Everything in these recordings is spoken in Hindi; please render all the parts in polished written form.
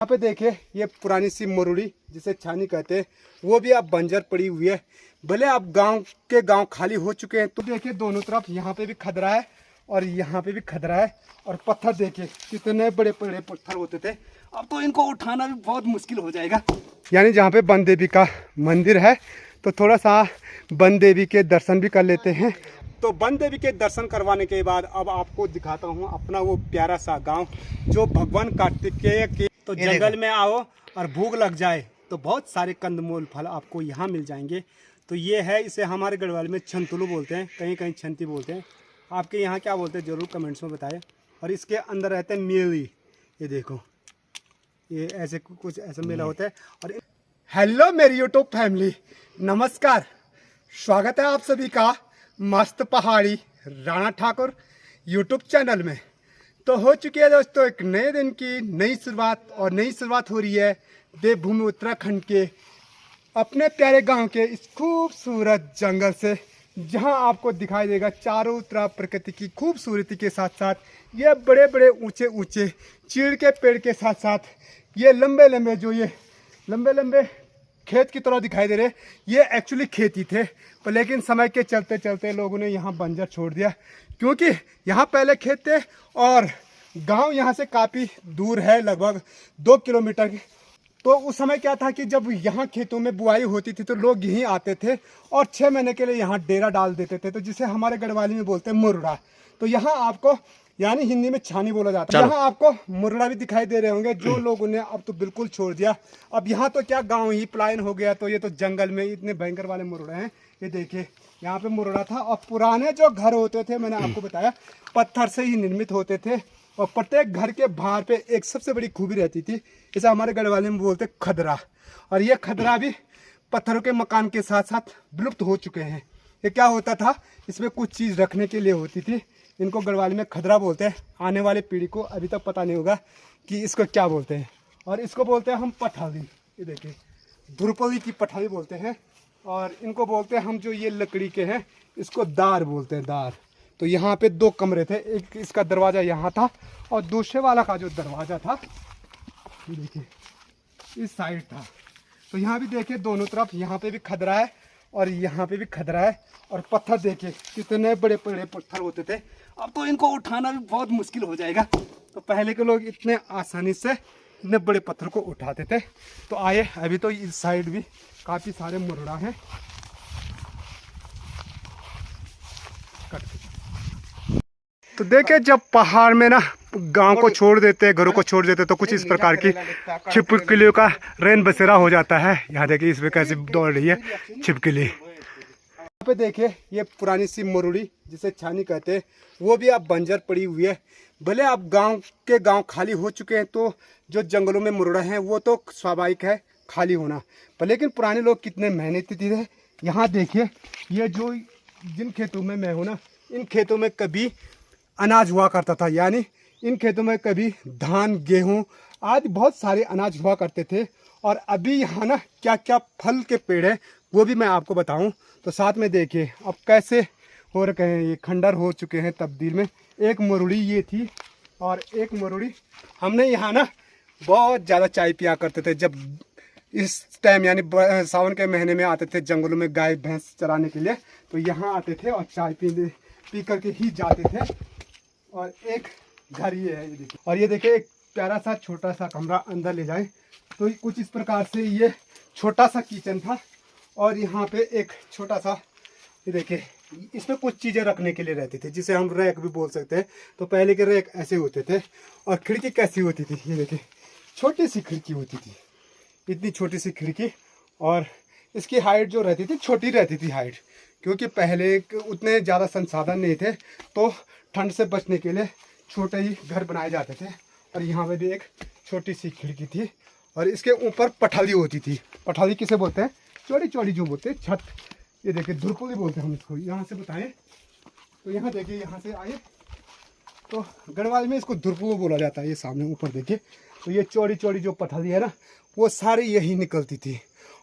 यहाँ पे देखिए ये पुरानी सी मरुड़ी जिसे छानी कहते हैं, वो भी अब बंजर पड़ी हुई है। भले अब गांव खाली हो चुके हैं। तो देखिए दोनों तरफ यहाँ पे भी खदरा है और यहाँ पे भी खदरा है। और पत्थर देखिए कितने बड़े बड़े पत्थर होते थे, अब तो इनको उठाना भी बहुत मुश्किल हो जाएगा। यानी जहाँ पे वन देवी का मंदिर है तो थोड़ा सा वन देवी के दर्शन भी कर लेते हैं। तो वन देवी के दर्शन करवाने के बाद अब आपको दिखाता हूँ अपना वो प्यारा सा गांव जो भगवान कार्तिकेय के। तो जंगल में आओ और भूख लग जाए तो बहुत सारे कंदमूल फल आपको यहाँ मिल जाएंगे। तो ये है, इसे हमारे गढ़वाल में छंतुलू बोलते हैं, कहीं कहीं छंती बोलते हैं। आपके यहाँ क्या बोलते हैं ज़रूर कमेंट्स में बताएं। और इसके अंदर रहते हैं मेली, ये देखो ये ऐसे कुछ ऐसा मेला होता है। और हेलो मेरी यूट्यूब फैमिली, नमस्कार, स्वागत है आप सभी का मस्त पहाड़ी राणा ठाकुर यूट्यूब चैनल में। तो हो चुकी है दोस्तों एक नए दिन की नई शुरुआत, और नई शुरुआत हो रही है देवभूमि उत्तराखंड के अपने प्यारे गांव के इस खूबसूरत जंगल से, जहां आपको दिखाई देगा चारों तरफ प्रकृति की खूबसूरती के साथ साथ ये बड़े बड़े ऊंचे ऊंचे चीड़ के पेड़ के साथ साथ ये लंबे लंबे जो ये लंबे लंबे खेत की तरह दिखाई दे रहे। ये एक्चुअली खेत ही थे, पर लेकिन समय के चलते चलते लोगों ने यहाँ बंजर छोड़ दिया, क्योंकि यहाँ पहले खेत थे और गांव यहाँ से काफ़ी दूर है, लगभग 2 किलोमीटर। तो उस समय क्या था कि जब यहाँ खेतों में बुआई होती थी तो लोग यहीं आते थे और 6 महीने के लिए यहाँ डेरा डाल देते थे, तो जिसे हमारे गढ़वाली में बोलते हैं मुर्रा। तो यहाँ आपको यानी हिंदी में छानी बोला जाता है। यहाँ आपको मुर्रा भी दिखाई दे रहे होंगे जो लोगों ने अब तो बिल्कुल छोड़ दिया। अब यहाँ तो क्या गांव ही पलायन हो गया, तो ये तो जंगल में इतने भयंकर वाले मुर्रा हैं। ये देखिए यहाँ पे मुर्रा था। और पुराने जो घर होते थे, मैंने आपको बताया, पत्थर से ही निर्मित होते थे। और प्रत्येक घर के बाहर पे एक सबसे बड़ी खूबी रहती थी, इसे हमारे गढ़वाली में बोलते खदरा। और ये खदरा भी पत्थरों के मकान के साथ साथ विलुप्त हो चुके हैं। ये क्या होता था, इसमें कुछ चीज़ रखने के लिए होती थी, इनको गढ़वाली में खदरा बोलते हैं। आने वाले पीढ़ी को अभी तक पता नहीं होगा कि इसको क्या बोलते हैं। और इसको बोलते हैं हम पठाली, ये देखिए ध्रुपदी की पठाली बोलते हैं। और इनको बोलते हैं हम जो ये लकड़ी के हैं इसको दार बोलते हैं, दार। तो यहाँ पे 2 कमरे थे, एक इसका दरवाज़ा यहाँ था और दूसरे वाला का जो दरवाज़ा था ये देखिए इस साइड था। तो यहाँ भी देखिए दोनों तरफ, यहाँ पे भी खदरा है और यहाँ पे भी खदरा है। और पत्थर देखिए कितने बड़े बड़े पत्थर होते थे, अब तो इनको उठाना भी बहुत मुश्किल हो जाएगा। तो पहले के लोग इतने आसानी से इतने बड़े पत्थर को उठाते थे। तो आए, अभी तो इस साइड भी काफ़ी सारे मुर्रा हैं। तो देखिए जब पहाड़ में ना गांव को छोड़ देते, घरों को छोड़ देते, तो कुछ इस प्रकार की छिपकलियों का रैन बसेरा हो जाता है। यहाँ देखिए इसमें कैसे दौड़ रही है छिपकली। यहाँ पे देखिए ये पुरानी सी मरुड़ी जिसे छानी कहते हैं, वो भी अब बंजर पड़ी हुई है। भले अब गांव खाली हो चुके हैं, तो जो जंगलों में मुर्रा हैं वो तो स्वाभाविक है खाली होना, पर लेकिन पुराने लोग कितने मेहनती थे। यहाँ देखिए ये जो जिन खेतों में मैं हूँ ना, इन खेतों में कभी अनाज हुआ करता था, यानी इन खेतों में कभी धान गेहूँ आदि बहुत सारे अनाज हुआ करते थे। और अभी यहाँ ना क्या क्या फल के पेड़ है वो भी मैं आपको बताऊं। तो साथ में देखिए अब कैसे हो रखे हैं, ये खंडर हो चुके हैं तब्दील में। एक मरुड़ी ये थी और एक मरुड़ी हमने यहाँ ना बहुत ज़्यादा चाय पिया करते थे जब इस टाइम यानी सावन के महीने में आते थे जंगलों में गाय भैंस चराने के लिए। तो यहाँ आते थे और चाय पी करके ही जाते थे। और एक घर ये है, ये देखिए। और ये देखिए एक प्यारा सा छोटा सा कमरा, अंदर ले जाए तो कुछ इस प्रकार से ये छोटा सा किचन था। और यहाँ पे एक छोटा सा, ये देखिए इसमें कुछ चीज़ें रखने के लिए रहती थी, जिसे हम रैक भी बोल सकते हैं। तो पहले के रैक ऐसे होते थे। और खिड़की कैसी होती थी, ये देखिए छोटी सी खिड़की होती थी, इतनी छोटी सी खिड़की। और इसकी हाइट जो रहती थी छोटी रहती थी हाइट, क्योंकि पहले उतने ज़्यादा संसाधन नहीं थे, तो ठंड से बचने के लिए छोटे ही घर बनाए जाते थे। और यहाँ पे भी एक छोटी सी खिड़की थी और इसके ऊपर पठाली होती थी। पठाली किसे बोलते हैं, चौड़ी चौड़ी जो बोलते हैं छत, ये देखिए ध्रुपदी बोलते हैं हम इसको। यहाँ से बताएं तो यहाँ देखिए, यहाँ से आए तो गढ़वाल में इसको ध्रुपदी बोला जाता है। ये सामने ऊपर देखिए, तो ये चौड़ी चौड़ी जो पठाली है ना, वो सारी यही निकलती थी।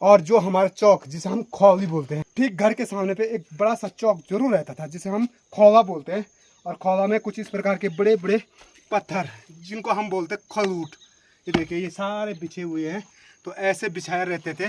और जो हमारा चौक जिसे हम खौली बोलते हैं, ठीक घर के सामने पे एक बड़ा सा चौक जरूर रहता था जिसे हम खौला बोलते हैं। और खौला में कुछ इस प्रकार के बड़े बड़े पत्थर जिनको हम बोलते हैं खलूट, ये देखिए ये सारे बिछे हुए हैं। तो ऐसे बिछाए रहते थे,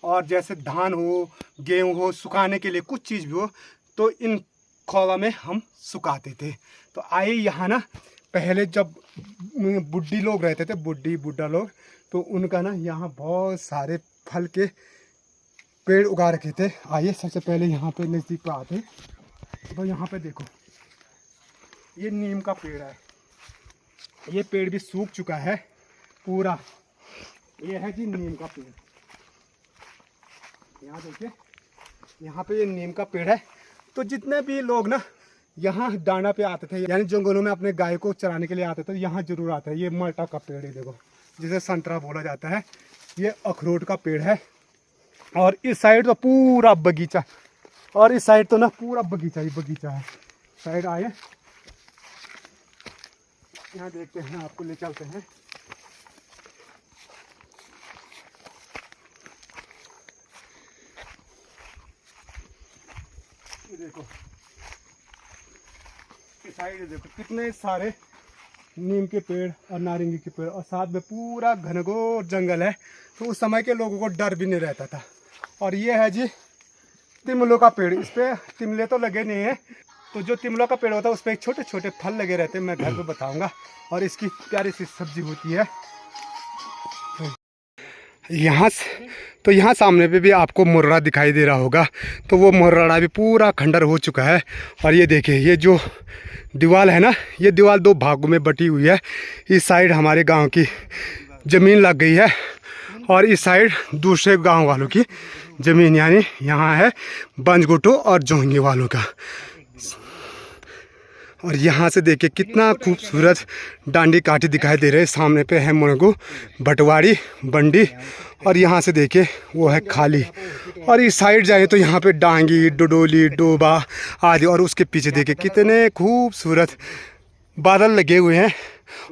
और जैसे धान हो, गेहूँ हो, सुखाने के लिए कुछ चीज़ भी हो तो इन खोवा में हम सुखाते थे। तो आइए यहाँ ना पहले जब बुढ़ी लोग रहते थे, बुढ़ा लोग, तो उनका ना यहाँ बहुत सारे फल के पेड़ उगा रखे थे। आइए सबसे पहले यहाँ पे नज़दीक पे आते। तो यहाँ पे देखो ये नीम का पेड़ है। ये पेड़ भी सूख चुका है पूरा। ये है जी नीम का पेड़। यहाँ देखिए, यहाँ पे ये नीम का पेड़ है। तो जितने भी लोग ना यहाँ डांडा पे आते थे, यानी जंगलों में अपने गाय को चराने के लिए आते थे, यहाँ जरूर आता है। ये माल्टा का पेड़ है, देखो जिसे संतरा बोला जाता है। ये अखरोट का पेड़ है। और इस साइड तो पूरा बगीचा, और इस साइड तो ना पूरा बगीचा ही बगीचा है। साइड आए, यहाँ देखते हैं, आपको ले चलते हैं। ये देखो इस साइड देखो कितने सारे नीम के पेड़ और नारंगी के पेड़, और साथ में पूरा घनघोर जंगल है। तो उस समय के लोगों को डर भी नहीं रहता था। और ये है जी तिमलों का पेड़। इस पे तिमले तो लगे नहीं है। तो जो तिमलों का पेड़ होता है उस पर एक छोटे छोटे फल लगे रहते हैं, मैं घर पे बताऊंगा। और इसकी प्यारी सी सब्जी होती है। यहाँ सामने पे भी आपको मुर्रा दिखाई दे रहा होगा। तो वो मुर्रा भी पूरा खंडर हो चुका है। और ये देखिए ये जो दीवार है ना, ये दीवार दो भागों में बटी हुई है। इस साइड हमारे गांव की ज़मीन लग गई है, और इस साइड दूसरे गांव वालों की ज़मीन, यानी यहाँ है बंजगुटो और जोंगी वालों का। और यहाँ से देखिए कितना खूबसूरत डांडी काठी दिखाई दे रहे हैं। सामने पे है मुनगू, बटवाड़ी, बंडी, और यहाँ से देखिए वो है खाली। और इस साइड जाए तो यहाँ पे डांगी, डोडोली, डोबा आदि। और उसके पीछे देखिए कितने खूबसूरत बादल लगे हुए हैं।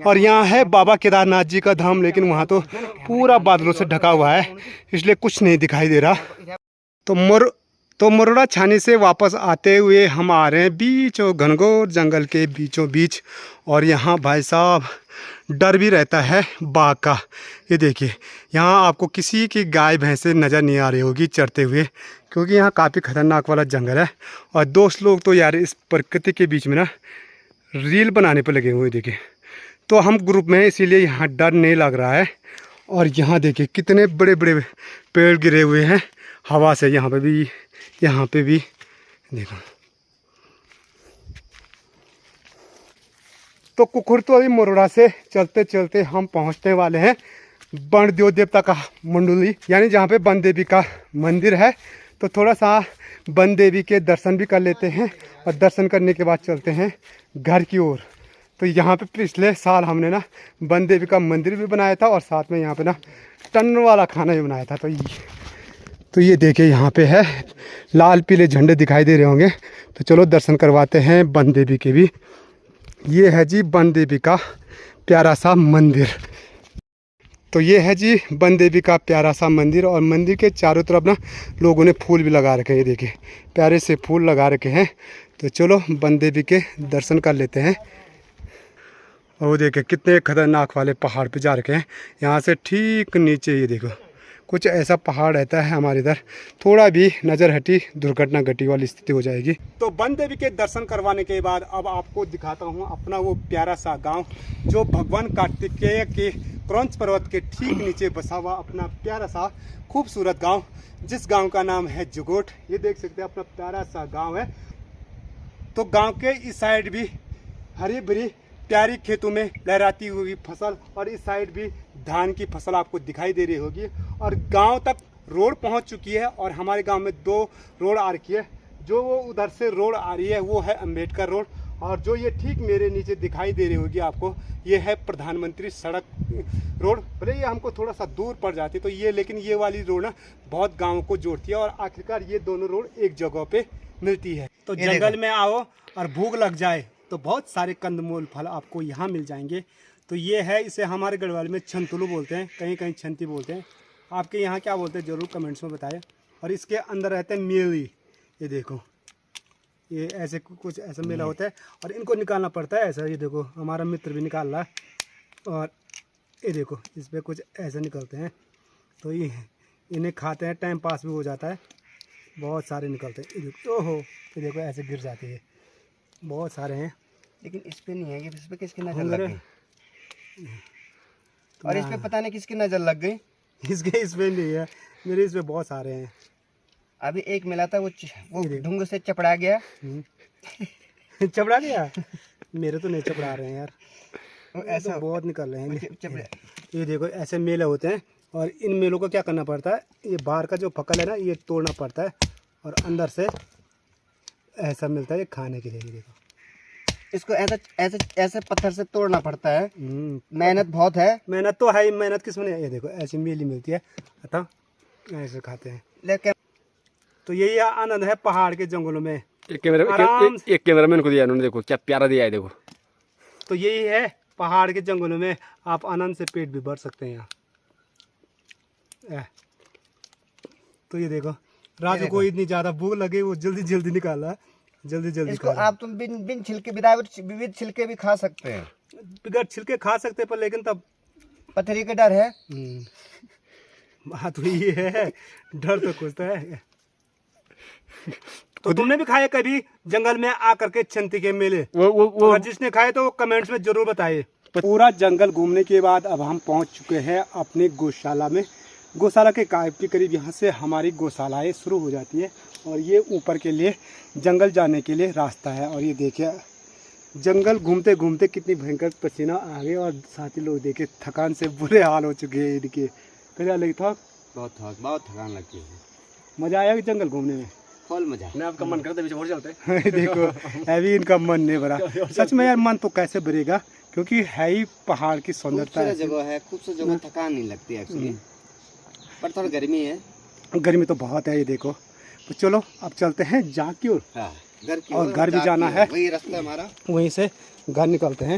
और यहाँ है बाबा केदारनाथ जी का धाम, लेकिन वहाँ तो पूरा बादलों से ढका हुआ है, इसलिए कुछ नहीं दिखाई दे रहा। तो मुर्रा छानी से वापस आते हुए हम आ रहे हैं बीचों घनघोर जंगल के बीचों बीच। और यहाँ भाई साहब डर भी रहता है बाघ का। ये देखिए यहाँ आपको किसी की गाय भैंसे नज़र नहीं आ रही होगी चरते हुए, क्योंकि यहाँ काफ़ी ख़तरनाक वाला जंगल है। और दोस्त लोग तो यार इस प्रकृति के बीच में ना रील बनाने पर लगे हुए। देखिए तो हम ग्रुप में हैं, इसीलिए यहाँ डर नहीं लग रहा है। और यहाँ देखिए कितने बड़े बड़े पेड़ गिरे हुए हैं हवा से। यहाँ पे भी देखो। तो कुकुरतोली मुर्रा से चलते चलते हम पहुँचने वाले हैं बन देव देवता का मंडली, यानी जहाँ पे वन देवी का मंदिर है। तो थोड़ा सा वन देवी के दर्शन भी कर लेते हैं, और दर्शन करने के बाद चलते हैं घर की ओर। तो यहाँ पे पिछले साल हमने ना वन देवी का मंदिर भी बनाया था, और साथ में यहाँ पे ना टन वाला खाना भी बनाया था। तो ये देखिए यहाँ पे है लाल पीले झंडे दिखाई दे रहे होंगे। तो चलो दर्शन करवाते हैं वन देवी के भी। ये है जी वन देवी का प्यारा सा मंदिर। तो ये है जी वन देवी का प्यारा सा मंदिर। और मंदिर के चारों तरफ ना लोगों ने फूल भी लगा रखे हैं। ये देखिए प्यारे से फूल लगा रखे हैं। तो चलो वन देवी के दर्शन कर लेते हैं। और वो देखिए कितने खतरनाक वाले पहाड़ पे जा रखे हैं। यहाँ से ठीक नीचे ये देखो कुछ ऐसा पहाड़ रहता है हमारे इधर, थोड़ा भी नज़र हटी दुर्घटना घटी वाली स्थिति हो जाएगी। तो वन देवी के दर्शन करवाने के बाद अब आपको दिखाता हूँ अपना वो प्यारा सा गांव, जो भगवान कार्तिकेय के क्रौंच पर्वत के ठीक नीचे बसा हुआ अपना प्यारा सा खूबसूरत गाँव, जिस गाँव का नाम है जुगोट। ये देख सकते हैं अपना प्यारा सा गाँव है। तो गाँव के इस साइड भी हरी भरी प्यारी खेतों में लहराती हुई फसल, और इस साइड भी धान की फसल आपको दिखाई दे रही होगी। और गांव तक रोड पहुंच चुकी है, और हमारे गांव में 2 रोड आ रखी है। जो वो उधर से रोड आ रही है वो है अंबेडकर रोड, और जो ये ठीक मेरे नीचे दिखाई दे रही होगी आपको, ये है प्रधानमंत्री सड़क रोड। भले ये हमको थोड़ा सा दूर पड़ जाती है तो ये, लेकिन ये वाली रोड ना बहुत गाँव को जोड़ती है, और आखिरकार ये दोनों रोड एक जगह पे मिलती है। तो जंगल में आओ और भूख लग जाए तो बहुत सारे कंदमूल फल आपको यहाँ मिल जाएंगे। तो ये है, इसे हमारे गढ़वाल में छंतुलू बोलते हैं, कहीं कहीं छंती बोलते हैं। आपके यहाँ क्या बोलते हैं ज़रूर कमेंट्स में बताएं। और इसके अंदर रहते हैं मेली। ये देखो ये ऐसे कुछ ऐसा मेला होता है, और इनको निकालना पड़ता है ऐसा। ये देखो हमारा मित्र भी निकाल रहा है। और ये देखो इस पर कुछ ऐसे निकलते हैं, तो ये इन्हें खाते हैं, टाइम पास भी हो जाता है। बहुत सारे निकलते हैं, ये देखो, ओहो ये देखो ऐसे गिर जाते हैं, बहुत सारे हैं। लेकिन इस पे नहीं है, इस पे किसकी नजर लग गई? और इस पे पता नहीं किसकी नजर लग गई। इस पे नहीं है मेरे, इस पे बहुत सारे हैं। अभी एक मिला था, वो ढूंग से चपड़ा गया। चपड़ा गया? मेरे तो नहीं चपड़ा रहे हैं यार, ऐसा बहुत निकल रहे हैं। ये देखो ऐसे मेले होते हैं, और इन मेलों को क्या करना पड़ता है, ये बाहर का जो फकल है ना, ये तोड़ना पड़ता है, और अंदर से ऐसा मिलता है ये खाने के लिए। ये देखो इसको ऐसे ऐसे ऐसे पत्थर से तोड़ना पड़ता है। मेहनत बहुत है। मेहनत तो है ही, मेहनत किस में। ये देखो ऐसी मेली मिलती है, अतः ऐसे खाते हैं। लेकिन तो यही आनंद है पहाड़ के जंगलों में। एक कैमरामैन को दिया उन्होंने, देखो क्या प्यारा दिया है, देखो। तो यही है पहाड़ के जंगलों में, आप आनंद से पेट भी भर सकते हैं यहाँ। तो ये देखो राजू को इतनी ज्यादा भूख लगे, वो जल्दी जल्दी निकाला, जल्दी इसको आप तुम बिन छिलके विदाउट छिलके भी खा सकते हैं। बगैर छिलके खा सकते हैं, पर लेकिन तब पथरी का डर है। बात हुई है, डर तो कुछ तो है। तो तुमने भी खाए कभी जंगल में आकर के चंती के मेले? वो जिसने खाए तो वो कमेंट्स में जरूर बताइए। पूरा जंगल घूमने के बाद अब हम पहुंच चुके हैं अपनी गौशाला में। गौशाला के करीब यहाँ से हमारी गौशालाएं शुरू हो जाती है, और ये ऊपर के लिए जंगल जाने के लिए रास्ता है। और ये देखिए जंगल घूमते घूमते कितनी भयंकर पसीना आ गई, और साथी लोग देखे थकान से बुरे हाल हो चुके हैं इनके। क्या लगी था? बहुत थकान लगती है। मजा आया कि जंगल घूमने में? फुल मजा। ना आपका मन करता है और चलते देखो अभी इनका मन नहीं भरा। सच में यार मन तो कैसे भरेगा, क्योंकि है ही पहाड़ की सुंदरता जगह है, खूबसूरत जगह, थकान नहीं लगती एक्चुअली, पर थोड़ा गर्मी है। गर्मी तो बहुत है। ये देखो, तो चलो अब चलते हैं जा की ओर। घर की और घर भी जाना है, वही रास्ता हमारा, वहीं से घर निकलते हैं।